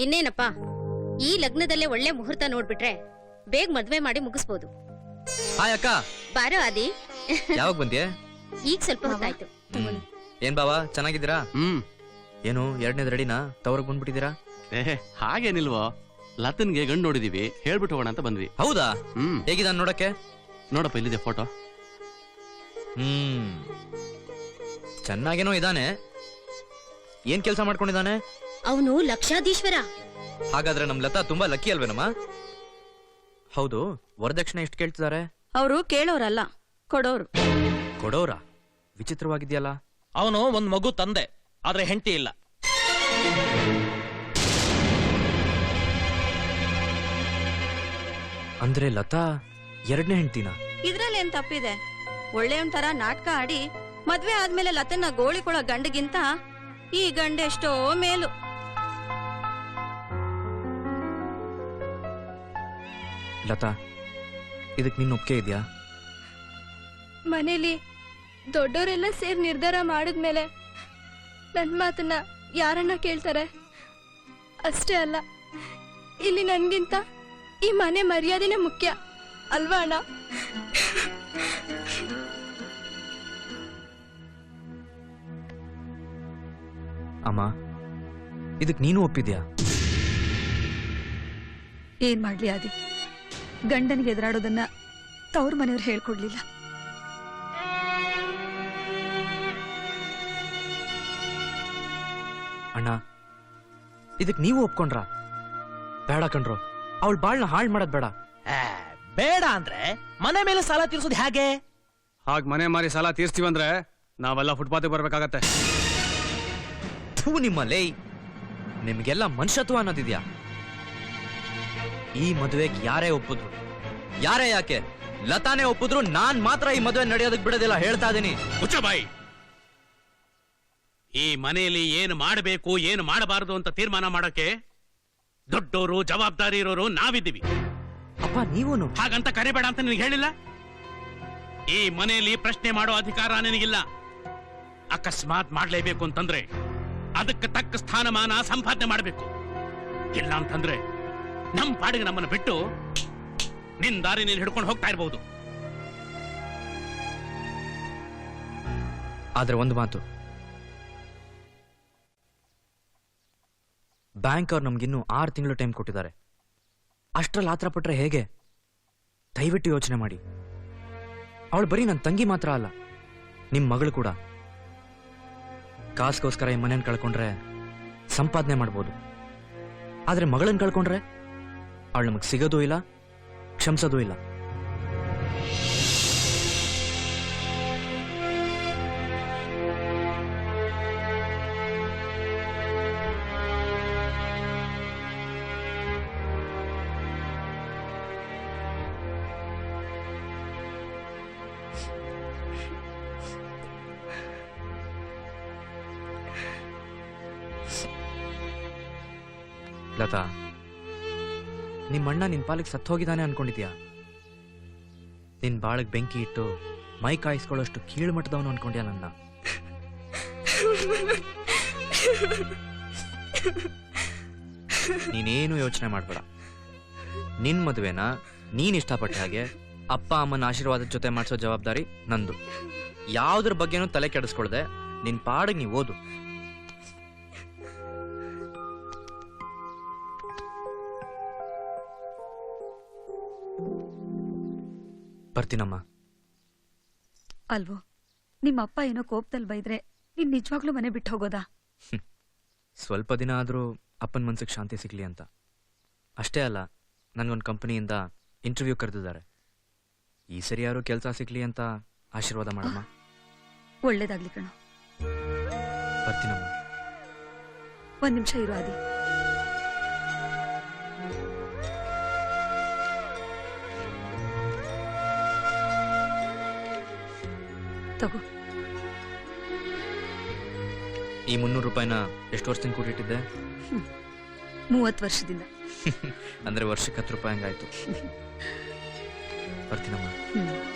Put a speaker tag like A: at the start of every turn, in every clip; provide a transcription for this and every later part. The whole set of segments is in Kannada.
A: ಇನ್ನೇನಪ್ಪ, ಈ ಲಗ್ನದಲ್ಲೇ ಒಳ್ಳೆ ಮುಹೂರ್ತ ನೋಡ್ಬಿಟ್ರೆ ಬೇಗ ಮದ್ವೆ ಮಾಡಿ ಮುಗಿಸ್ಬೋದು.
B: ಹಾಯ್ ಅಕ್ಕ.
A: ಬಾರೋ ಆದಿ.
B: ಯಾವಾಗ ಬಂದ್ಯೆ?
A: ಈಗ ಸ್ವಲ್ಪ ಹೊತ್ತಾಯ್ತು.
B: ಏನ್ ಬಾವಾ, ಚೆನ್ನಾಗಿದ್ದೀರಾ? ಏನು ಎರಡನೇದ್ ರೆಡಿನಾ? ತವರ್ಗ್ ಬಂದ್ಬಿಟ್ಟಿದ್ದೀರಾ?
C: ಹಾಗೇನಿಲ್ವೋ, ಲತನ್ಗೆ ಗಂಡು ನೋಡಿದೀವಿ, ಹೇಳ್ಬಿಟ್ಟು ಹೋಗೋಣ ಅಂತ ಬಂದ್ವಿ.
B: ಹೌದಾ? ಹೇಗಿದ್ದಾನೆ ನೋಡಕ್ಕೆ?
C: ನೋಡಪ್ಪ, ಇಲ್ಲಿದೆ ಫೋಟೋ.
B: ಚೆನ್ನಾಗೇನೋ ಇದಾನೆ. ಏನ್ ಕೆಲಸ ಮಾಡ್ಕೊಂಡಿದ್ದಾನೆ?
A: ಅವನು ಲಕ್ಷಾಧೀಶ್ವರ.
B: ಹಾಗಾದ್ರೆ ನಮ್ ಲತಾ ತುಂಬಾ ಲಕ್ಕಿ ಅಲ್ವೇನಮ್ಮ? ಹೌದು, ವರದಕ್ಷಿಣೆ ಎಷ್ಟು ಕೇಳ್ತಿದ್ದಾರೆ?
D: ಅವರು ಕೇಳೋರಲ್ಲ, ಕೊಡೋರು.
B: ಕೊಡೋರಾ? ವಿಚಿತ್ರವಾಗಿದ್ಯಲ್ಲ.
E: ಅವನು ಒಂದ್ ಮಗು ತಂದೆ, ಆದ್ರೆ ಹೆಂಡತಿ ಇಲ್ಲ.
B: ಅಂದ್ರೆ ಲತಾ ಎರಡನೇ ಹೆಂಡತಿನ?
D: ಇದ್ರಲ್ಲಿ ಏನ್ ತಪ್ಪಿದೆ? ಒಳ್ಳೆಯವನ್ ತರ ನಾಟಕ ಆಡಿ ಮದ್ವೆ ಆದ್ಮೇಲೆ ಲತನ್ನ ಗೋಳಿಕೊಳ ಗಂಡಗಿಂತ ಈ ಗಂಡ ಎಷ್ಟೋ ಮೇಲು.
B: ಲತಾ, ಇದಕ್ ನಿನ್ ಒಪ್ಪಿಗೆ ಇದೆಯಾ?
F: ಮನೇಲಿ ದೊಡ್ಡವರೆಲ್ಲ ಸೇರಿ ನಿರ್ಧಾರ ಮಾಡಿದ್ಮೇಲೆ ನನ್ನ ಮಾತನ್ನ ಯಾರನ್ನ ಕೇಳ್ತಾರೆ? ಅಷ್ಟೇ ಅಲ್ಲ, ಇಲ್ಲಿ ನನ್ಗಿಂತ ಈ ಮನೆ ಮರ್ಯಾದೆನೇ ಮುಖ್ಯ ಅಲ್ವಾ ಅಣ್ಣ?
B: ಅಮ್ಮ, ಇದಕ್ ನೀನು ಒಪ್ಪಿದ್ಯಾ?
G: ಏನ್ ಮಾಡ್ಲಿ ಆದಿ, ಗಂಡನಿಗೆ ಎದುರಾಡೋದನ್ನ ತವ್ರ ಮನೆಯವ್ರು ಹೇಳ್ಕೊಡ್ಲಿಲ್ಲ.
B: ಅಣ್ಣ, ಇದಕ್ ನೀವು ಒಪ್ಕೊಂಡ್ರ? ಬೇಡ ಕಣ್ರು, ಅವಳ ಬಾಳ್ನ ಹಾಳ್ ಮಾಡದ್ ಬೇಡ.
E: ಬೇಡ ಅಂದ್ರೆ ಮನೆ ಮೇಲೆ ಸಾಲ ತೀರ್ಸೋದು ಹೇಗೆ?
H: ಹಾಗ್ ಮನೆ ಮಾರಿ ಸಾಲ ತೀರ್ಸ್ತೀವಂದ್ರೆ ನಾವೆಲ್ಲ ಫುಟ್ಪಾತ್ ಬರ್ಬೇಕಾಗತ್ತೆ.
B: ನಿಮ್ಮಲ್ಲೇ ನಿಮ್ಗೆಲ್ಲ ಮನುಷ್ಯತ್ವ ಅನ್ನೋದಿದ್ಯಾ? ಈ ಮದುವೆಗೆ ಯಾರೇ ಒಪ್ಪಿದ್ರು, ಯಾರೇ ಯಾಕೆ ಲತಾನೇ ಒಪ್ಪಿದ್ರು, ನಾನ್ ಮಾತ್ರ ಈ ಮದುವೆ ನಡೆಯೋದಕ್ ಬಿಡೋದಿಲ್ಲ, ಹೇಳ್ತಾ ಇದೀನಿ.
C: ಮುಚ್ಚಬಾಯಿ. ಈ ಮನೆಯಲ್ಲಿ ಏನು ಮಾಡಬೇಕು ಏನು ಮಾಡಬಾರದು ಅಂತ ತೀರ್ಮಾನ ಮಾಡೋಕೆ ದೊಡ್ಡೋರು ಜವಾಬ್ದಾರಿ ಇರೋರು ನಾವಿದ್ದೀವಿ.
B: ಅಪ್ಪ, ನೀವೂನು
C: ಹಾಗಂತ ಕರಿಬೇಡ ಅಂತ ನಿನಗೆ ಹೇಳಿಲ್ಲ? ಈ ಮನೆಯಲ್ಲಿ ಪ್ರಶ್ನೆ ಮಾಡೋ ಅಧಿಕಾರ ನಿನಗಿಲ್ಲ. ಅಕಸ್ಮಾತ್ ಮಾಡ್ಲೇಬೇಕು ಅಂತಂದ್ರೆ ಅದಕ್ಕೆ ತಕ್ಕ ಸ್ಥಾನಮಾನ ಸಂಪಾದನೆ ಮಾಡಬೇಕು. ಇಲ್ಲ ಅಂತಂದ್ರೆ ನಮ್ ಪಾಡಿಗೆ ನಮ್ಮನ್ನು ಬಿಟ್ಟು ನಿನ್ ದಾರಿ ನೀನ್ ಹಿಡ್ಕೊಂಡು ಹೋಗ್ತಾ ಇರಬಹುದು.
B: ಆದ್ರೆ ಒಂದು ಮಾತು, ಬ್ಯಾಂಕ್ ಅವ್ರು ನಮ್ಗಿನ್ನೂ 6 ತಿಂಗಳು ಟೈಮ್ ಕೊಟ್ಟಿದ್ದಾರೆ. ಅಷ್ಟ್ರಲ್ಲಿ ಆತರ ಪಟ್ರೆ ಹೇಗೆ? ದಯವಿಟ್ಟು ಯೋಚನೆ ಮಾಡಿ. ಅವಳು ಬರೀ ನನ್ನ ತಂಗಿ ಮಾತ್ರ ಅಲ್ಲ, ನಿಮ್ ಮಗಳು ಕೂಡ. ಕಾಸ್ಗೋಸ್ಕರ ಈ ಮನೇನ್ ಕಳ್ಕೊಂಡ್ರೆ ಸಂಪಾದನೆ ಮಾಡ್ಬೋದು, ಆದ್ರೆ ಮಗಳನ್ನ ಕಳ್ಕೊಂಡ್ರೆ ಅವಳು ನಮಗ್ ಸಿಗೋದೂ ಇಲ್ಲ, ಕ್ಷಮಿಸೋದೂ ಇಲ್ಲ. ಲತಾ, ನಿಮ್ಮಣ್ಣ ನಿನ್ ಪಾಲಿಗೆ ಸತ್ತು ಹೋಗಿದ್ದಾನೆ ಅನ್ಕೊಂಡಿದ್ಯಾ? ನಿನ್ ಬಾಳಗ್ ಬೆಂಕಿ ಇಟ್ಟು ಮೈ ಕಾಯಿಸ್ಕೊಳ್ಳೋಷ್ಟು ಕೀಳು ಮಟ್ಟದವನು ಅನ್ಕೊಂಡ್ಯಾ ನನ್ನ? ನೀನೇನು ಯೋಚನೆ ಮಾಡ್ಬೇಡ. ನಿನ್ ಮದುವೆನ ನೀನ್ ಇಷ್ಟಪಟ್ಟ ಹಾಗೆ ಅಪ್ಪ ಅಮ್ಮನ ಆಶೀರ್ವಾದದ ಜೊತೆ ಮಾಡಿಸೋ ಜವಾಬ್ದಾರಿ ನಂದು. ಯಾವ್ದ್ರ ಬಗ್ಗೆನೂ ತಲೆ ಕೆಡಿಸ್ಕೊಳ್ದೆ ನಿನ್ ಪಾಡಿಗೆ ನೀ ಓದು. ಬರ್ತೀನಮ್ಮ.
G: ಅಲ್ವೋ, ನಿಮ್ಮಪ್ಪ ಏನೋ ಕೋಪದಲ್ಲಿ ಬೈದ್ರೆ ನೀನ್ ನಿಜವಾಗ್ಲೂ ಮನೆ ಬಿಟ್ಟು ಹೋಗೋದಾ?
B: ಸ್ವಲ್ಪ ದಿನ ಆದ್ರೂ ಅಪ್ಪನ ಮನ್ಸಿಗೆ ಶಾಂತಿ ಸಿಗ್ಲಿ ಅಂತ. ಅಷ್ಟೇ ಅಲ್ಲ, ನನ್ಗೊಂದು ಕಂಪನಿಯಿಂದ ಇಂಟರ್ವ್ಯೂ ಕರೆದಿದ್ದಾರೆ. ಈ ಸರಿ ಯಾರು ಕೆಲಸ ಸಿಗ್ಲಿ ಅಂತ ಆಶೀರ್ವಾದ ಮಾಡಮ್ಮ.
G: ಒಳ್ಳೇದಾಗ್ಲಿ ಕಣೋ.
B: ಬರ್ತೀನಮ್ಮ.
G: ಒಂದ್ ನಿಮಿಷ ಇರು ಆದಿ. ತಗೋ.
B: ಈ 300 ರೂಪಾಯಿನ ಎಷ್ಟು ವರ್ಷದಿಂದ ಕೂಡಿಟ್ಟಿದ್ದೆ?
G: 30 ವರ್ಷದಿಂದ.
B: ಅಂದ್ರೆ ವರ್ಷಕ್ಕೆ 10 ರೂಪಾಯಿ ಹಂಗಾಯ್ತು. ಬರ್ತೀನಮ್ಮ.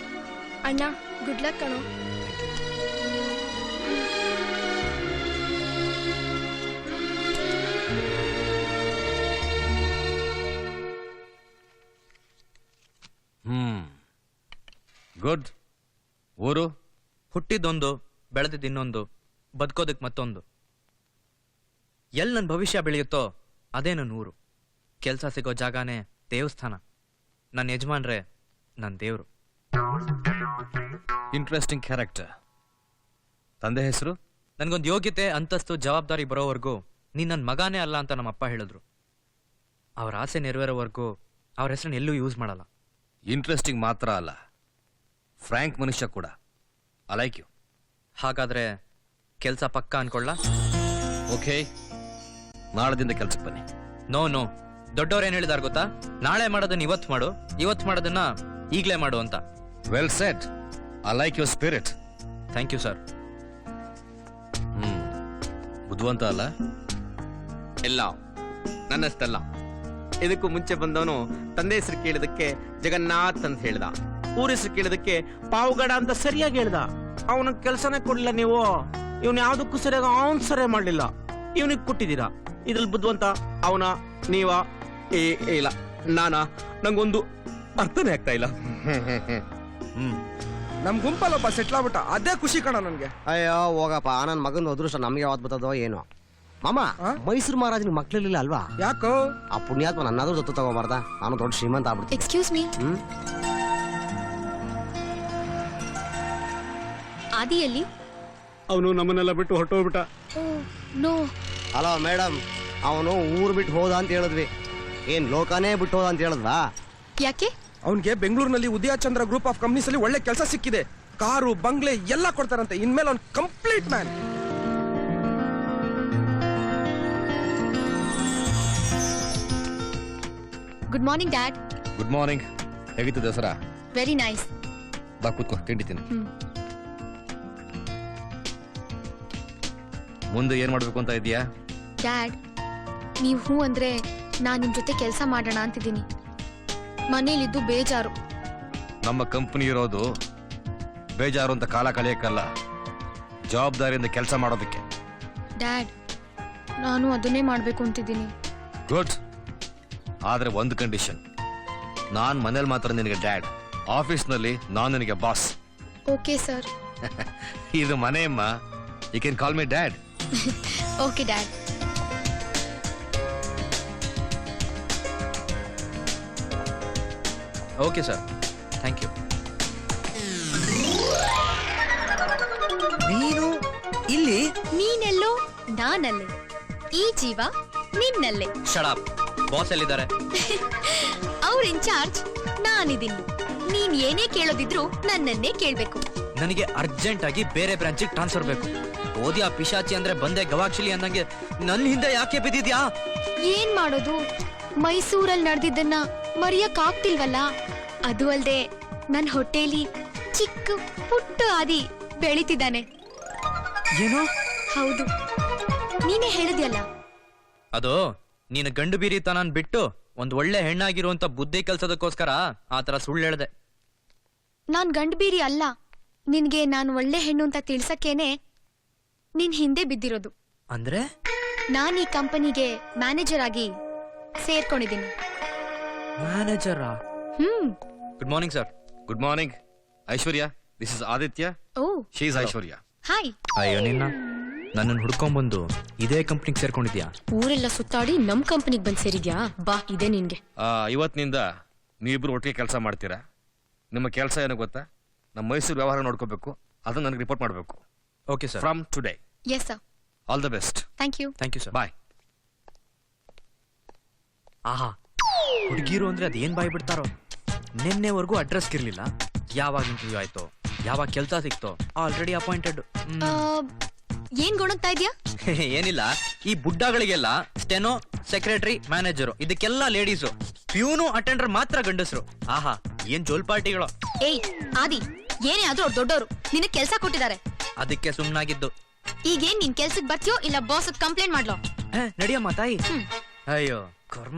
F: ಅಣ್ಣ, ಗುಡ್ ಲಕ್ ಕಣೋ.
I: ಗುಡ್. ಊರು?
B: ಹುಟ್ಟಿದ್ದೊಂದು, ಬೆಳೆದಿದ್ದು ಇನ್ನೊಂದು, ಬದುಕೋದಕ್ಕೆ ಮತ್ತೊಂದು. ಎಲ್ಲಿ ನನ್ನ ಭವಿಷ್ಯ ಬೆಳೆಯುತ್ತೋ ಅದೇ ನನ್ನ ಊರು. ಕೆಲಸ ಸಿಗೋ ಜಾಗನೇ ದೇವಸ್ಥಾನ. ನನ್ನ ಯಜಮಾನ್ರೆ ನನ್ನ ದೇವರು.
I: Interesting character. ತಂದೆ ಹೆಸರು?
B: ನನ್ಗೊಂದು ಯೋಗ್ಯತೆ, ಅಂತಸ್ತು, ಜವಾಬ್ದಾರಿ ಬರೋವರೆಗೂ ನೀನ್ ನನ್ನ ಮಗಾನೇ ಅಲ್ಲ ಅಂತ ನಮ್ಮಪ್ಪ ಹೇಳಿದ್ರು. ಅವ್ರ ಆಸೆ ನೆರವೇರೋವರೆಗೂ ಅವ್ರ ಹೆಸರನ್ನ ಎಲ್ಲೂ ಯೂಸ್ ಮಾಡಲ್ಲ.
I: ಇಂಟ್ರೆಸ್ಟಿಂಗ್ ಮಾತ್ರ ಅಲ್ಲ, ಫ್ರ್ಯಾಂಕ್ ಮನುಷ್ಯ ಕೂಡ. I like you.
B: ಹಾಗಾದ್ರೆ ಕೆಲಸ ಪಕ್ಕ ಅನ್ಕೊಳ್ಳ?
I: ಓಕೆ, ನಾಳದಿಂದ ಕೆಲ್ಸಕ್ಕೆ ಬನ್ನಿ.
B: ನೋ ನೋ, ದೊಡ್ಡವ್ರೇನ್ ಹೇಳಿದಾರ ಗೊತ್ತಾ? ನಾಳೆ ಮಾಡೋದನ್ನ ಇವತ್ತು ಮಾಡು, ಇವತ್ತು ಮಾಡೋದನ್ನ ಈಗ್ಲೇ ಮಾಡು ಅಂತ.
I: Well said. I like your spirit.
B: Thank you sir.
I: ಬುದ್ಧಿವಂತ ಅಲ್ಲ?
J: ಇಲ್ಲ, ನನ್ನಷ್ಟಲ್ಲ. ಇದಕ್ಕೂ ಮುಂಚೆ ಬಂದವನು ತಂದೆ ಹೆಸರು ಕೇಳಿದಕ್ಕೆ ಜಗನ್ನಾಥ್ ಅಂತ ಹೇಳ್ದ, ಊರ ಹೆಸರು ಕೇಳಿದಕ್ಕೆ ಪಾವುಗಡ ಅಂತ ಸರಿಯಾಗಿ ಹೇಳ್ದ. ಅವನ ಕೆಲಸನೇ ಕೊಡ್ಲಿಲ್ಲ ನೀವು. ಇವನ್ ಯಾವ್ದಕ್ಕೂ ಸರಿಯಾಗಿ ಅವನ್ ಸರಿ ಮಾಡ್ಲಿಲ್ಲ, ಇವನಿಗೆ ಕೊಟ್ಟಿದ್ದೀರಾ. ಇದ್ರಲ್ಲಿ ಬುದ್ಧಿವಂತ ಅವನ, ನೀವ? ಇಲ್ಲ ನಾನಾ? ನಂಗೊಂದು ಅರ್ಥನೇ ಆಗ್ತಾ ಇಲ್ಲ.
E: ನಮ್ ಗುಂಪಲ್ಲಿ ಒಬ್ಬ ಸೆಟ್ಲ್ ಆಗ್ಬಿಟ್ಟ, ಅದೇ ಖುಷಿ ಕಣ ನನ್ಗೆ.
K: ಅಯ್ಯೋ ಹೋಗಪ್ಪ, ನನ್ನ ಮಗನ ಅದೃಷ್ಟ ನಮ್ಗೆ ಯಾವತ್ ಬರ್ತದೋ ಏನೋ. ಮಾಮ, ಮೈಸೂರು ಮಹಾರಾಜನಿಗೆ ಮಕ್ಳಿರ್ಲಿಲ್ಲ ಅಲ್ವಾ?
E: ಯಾಕೋ?
K: ಆ ಪುಣ್ಯಾತ್ಮ ನನ್ನಾದ್ರೂ ದತ್ತು ತಗೋಬಾರ್ದ? ನಾನು ದೊಡ್ಡ ಶ್ರೀಮಂತ ಆಗ್ಬಿಡ್ತೀನಿ.
F: ಎಕ್ಸ್ಕ್ಯೂಸ್ ಮೀ, ಆದಿಯಲ್ಲಿ?
H: ಅವನು ನಮ್ಮನ್ನೆಲ್ಲ ಬಿಟ್ಟು ಹೊರಟೋಗ್ಬಿಟ್ಟ.
F: ನೋ.
K: ಹಲೋ ಮೇಡಮ್, ಅವನು ಊರ್ ಬಿಟ್ಟು ಹೋದ ಅಂತ ಹೇಳಿದ್ವಿ. ಏನ್ ಲೋಕನೇ ಬಿಟ್ಟು ಹೋದ ಅಂತ ಹೇಳಿದ್ವಾ?
F: ಯಾಕೆ?
E: ಅವನ್ಗೆ ಬೆಂಗಳೂರಿನಲ್ಲಿ ಉದಯ ಚಂದ್ರ ಗ್ರೂಪ್ ಆಫ್ ಕಂಪ್ನೀಸ್ ಅಲ್ಲಿ ಒಳ್ಳೆ ಕೆಲಸ ಸಿಕ್ಕಿದೆ. ಕಾರು, ಬಂಗ್ಲೆ ಎಲ್ಲ ಕೊಡ್ತಾರಂತೆ. ಇನ್ಮೇಲೆ ಅವ್ನು complete man.
F: Good morning dad.
I: Good morning. ಹೇಗಿತ್ತು ದಸರಾ?
F: Very nice.
I: ಬಾ ಕೂತ್ಕೋ, ತಿಂಡಿ ತಿನ್ನು. ಮುಂದೆ ಏನ್ ಮಾಡ್ಬೇಕು ಅಂತ ಇದೀಯಾ?
F: ಡ್ಯಾಡ್, ನೀವು ಹೂ ಅಂದ್ರೆ ನಾನ್ ನಿಮ್ ಜೊತೆ ಕೆಲಸ ಮಾಡೋಣ ಅಂತಿದ್ದೀನಿ. ಮನೇಲಿದ್ದು ಬೇಜಾರು.
I: ನಮ್ಮ ಕಂಪನಿ ಇರೋದು ಬೇಜಾರು ಅಂತ ಕಾಲ ಕಳೆಯಕ್ಕಲ್ಲ, ಜವಾಬ್ದಾರಿಯಿಂದ ಕೆಲಸ ಮಾಡೋದಕ್ಕೆ.
F: ಡ್ಯಾಡ್, ನಾನು ಅದನ್ನೇ ಮಾಡ್ಬೇಕು ಅಂತಿದ್ದೀನಿ.
I: ಗುಡ್. ಆದ್ರೆ ಒಂದು ಕಂಡೀಷನ್. ನಾನ್ ಮನೇಲಿ ಮಾತ್ರ ನಿನಗೆ ಡ್ಯಾಡ್, ಆಫೀಸ್ನಲ್ಲಿ ನಾನು ನಿನಗೆ ಬಾಸ್.
F: Okay sir.
I: ಇದು ಮನೆಯಮ್ಮ. You can call me dad.
F: Okay dad.
B: Okay sir, thank you.
E: ನೀನು ಇಲ್ಲಿ?
F: ನೀನೆಲ್ಲೋ, ನಾನಲ್ಲೇ. ಈ ಜೀವ ನಿನ್ನಲ್ಲೇ.
B: ಶಡಾಪ್. ಬಾಸ್ ಎಲ್ಲಿದ್ದಾರೆ?
F: ಅವ್ರ ಇನ್ಚಾರ್ಜ್ ನಾನಿದ್ದೀನಿ. ನೀನ್ ಏನೇ ಕೇಳೋದಿದ್ರು ನನ್ನನ್ನೇ ಕೇಳ್ಬೇಕು.
B: ನನಗೆ ಅರ್ಜೆಂಟ್ ಆಗಿ ಬೇರೆ ಬ್ರಾಂಚಿಗೆ ಟ್ರಾನ್ಸ್ಫರ್ ಬೇಕು. ಓದಿಯಾ ಪಿಶಾಚಿ ಅಂದ್ರೆ ಬಂದೆ ಗವಾಕ್ಷಿಲಿ ಅನ್ನಂಗೆ ನನ್ನ ಹಿಂದೆ ಯಾಕೆ ಬಿದ್ದಿದ್ಯಾ?
F: ಏನ್ ಮಾಡೋದು, ಮೈಸೂರಲ್ಲಿ ನಡೆದಿದ್ದನ್ನ ಮರೆಯಕ್ ಆಗ್ತಿಲ್ವಲ್ಲ. ಅದು ಅಲ್ದೆ ನನ್ ಹೊಟ್ಟೆಲಿ ಚಿಕ್ಕ ಪುಟ್ಟ ಆದಿ ಬೆಳಿತಿದ್ದಾನೆ.
B: ಏನೋ?
F: ಹೌದು, ನೀನೇ ಹೇಳಿದ್ಯಲ್ಲ.
B: ಅದು ನೀನು ಗಂಡು ಬೀರಿತನ ಬಿಟ್ಟು ಒಂದ್ ಒಳ್ಳೆ ಹೆಣ್ಣಾಗಿರುವಂತ ಬುದ್ಧಿ ಕೆಲ್ಸದಕ್ಕೋಸ್ಕರ ಆತರ ಸುಳ್ಳು ಹೇಳ್ದೆ.
F: ನಾನ್ ಗಂಡ್ಬೀರಿ ಅಲ್ಲ. ನಿನ್ಗೆ ನಾನ್ ಒಳ್ಳೆ ಹೆಣ್ಣು ಅಂತ ತಿಳ್ಸಕ್ಕೇನೆ ನಿನ್ ಹಿಂದೆ ಬಿದ್ದಿರೋದು.
B: ಅಂದ್ರೆ
F: ನಾನ್ ಈ ಕಂಪನಿಗೆ ಮ್ಯಾನೇಜರ್ ಆಗಿ ಸೇರ್ಕೊಂಡಿದ್ದೀನಿ.
B: ಮ್ಯಾನೇಜರಾ? Good morning sir.
I: Good morning. Aishwarya, this is Aditya.
F: Oh,
I: she is Aishwarya.
F: Hi.
B: ಅಯ್ಯೋ ನಿನ್ನ, ನನ್ನನ್ನು ಹುಡ್ಕೊಂಡ್ಬಂದು ಇದೇ ಕಂಪ್ನಿಗೆ ಸೇರ್ಕೊಂಡಿದ್ಯಾ?
F: ಊರೆಲ್ಲ ಸುತ್ತಾಡಿ ನಮ್ ಕಂಪನಿಗೆ ಬಂದ್ ಸೇರಿದ್ಯಾ? ಬಾ, ಇದೆ ನಿನ್ಗೆ.
I: ಇವತ್ತಿನಿಂದ ನೀವಿಬ್ರು ಒಟ್ಟಿಗೆ ಕೆಲಸ ಮಾಡ್ತೀರಾ. ನಿಮ್ಮ ಕೆಲಸ ಏನು ಗೊತ್ತಾ? ನಮ್ಮ ಮೈಸೂರು ವ್ಯವಹಾರ ನೋಡ್ಕೋಬೇಕು, ಅದನ್ನ ನನಗೆ ರಿಪೋರ್ಟ್ ಮಾಡಬೇಕು.
B: Okay sir.
I: From today.
F: Yes sir.
I: All the best.
F: Thank you.
B: Thank you sir.
I: Bye.
B: ಆಹಾ, ಹುಡುಗಿರು ಅಂದ್ರೆ ಅದೇನ್ ಬಾಯ್ ಬಿಡ್ತಾರೋ. ನಿನ್ನೆವರೆಗೂ ಅಡ್ರೆಸ್ ಇರ್ಲಿಲ್ಲ. ಯಾವಾಗ ಇಂಟರ್ವ್ಯೂ ಆಯ್ತೋ, ಯಾವಾಗ ಕೆಲಸ ಸಿಕ್ತೋ, ಆಲ್ರೆಡಿ ಅಪಾಯಿಂಟೆಡ್.
F: ಏನ್ ಗೊಣಗ್ತಾ ಇದ್ಯಾ?
B: ಏನಿಲ್ಲ, ಈ ಬುಡ್ಡಗಳಿಗೆಲ್ಲ ಸ್ಟೆನೋ, ಸೆಕ್ರೆಟರಿ, ಮ್ಯಾನೇಜರು ಇದಕ್ಕೆಲ್ಲ ಲೇಡೀಸು, ಪ್ಯೂನು, ಅಟೆಂಡರ್ ಮಾತ್ರ ಗಂಡಸರು. ಆಹಾ, ಏನ್ ಜೋಲ್ ಪಾರ್ಟಿಗಳು.
F: ಏಯ್ ಆದಿ, ಏನೇ ಆದ್ರೂ ಅವ್ರು ದೊಡ್ಡವರು, ನಿನಗ್ ಕೆಲ್ಸ ಕೊಟ್ಟಿದ್ದಾರೆ.
B: ಅದಕ್ಕೆ ಸುಮ್ನಾಗಿದ್ದು.
F: ಈಗೇನ್ ನಿನ್ ಕೆಲ್ಸಕ್ ಬರ್ತೀಯೋ ಇಲ್ಲ ಬಾಸ್ ಕಂಪ್ಲೇಂಟ್ ಮಾಡ್ಲೋ?
B: ನಡಿಯಮ್ಮ ತಾಯಿ. ಅಯ್ಯೋ ಕರ್ಮ.